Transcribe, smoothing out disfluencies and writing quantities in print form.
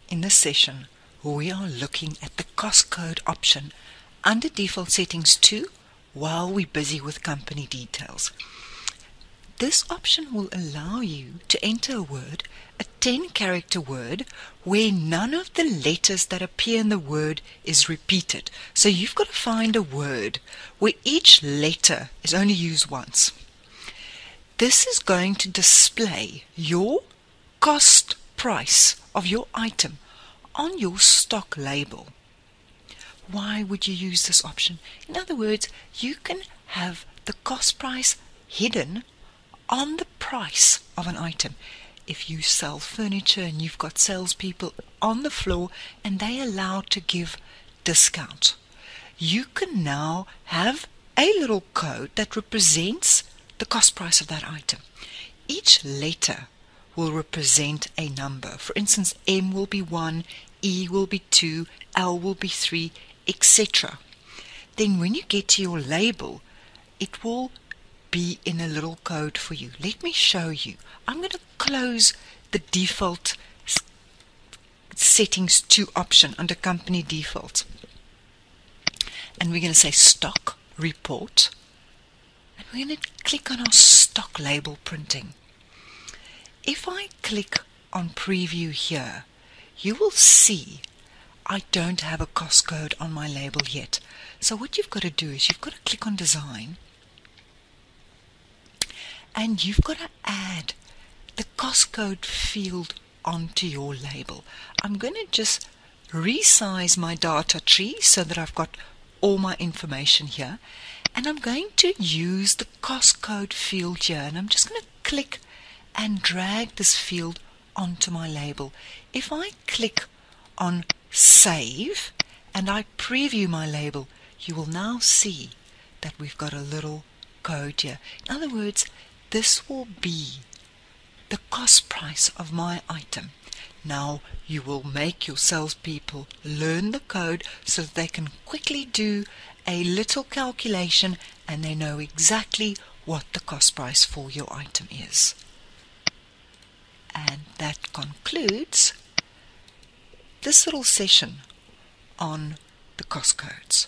In this session, we are looking at the cost code option under Default Settings 2 while we're busy with company details. This option will allow you to enter a word, a 10-character word, where none of the letters that appear in the word is repeated. So you've got to find a word where each letter is only used once. This is going to display your cost price of your item on your stock label. Why would you use this option? In other words, you can have the cost price hidden on the price of an item. If you sell furniture and you've got salespeople on the floor and they are allowed to give discount, you can now have a little code that represents the cost price of that item. Each letter will represent a number. For instance, M will be 1, E will be 2, L will be 3, etc. Then when you get to your label, it will be in a little code for you. Let me show you. I'm going to close the Default Settings 2 option under Company Default. And we're going to say Stock Report. And we're going to click on our stock label printing. If I click on Preview here, you will see I don't have a cost code on my label yet. So what you've got to do is you've got to click on Design, and you've got to add the cost code field onto your label. I'm going to just resize my data tree so that I've got all my information here, and I'm going to use the cost code field here, and I'm just going to click and drag this field onto my label. If I click on Save and I preview my label, you will now see that we've got a little code here. In other words, this will be the cost price of my item. Now you will make your salespeople learn the code so that they can quickly do a little calculation and they know exactly what the cost price for your item is. And that concludes this little session on the cost codes.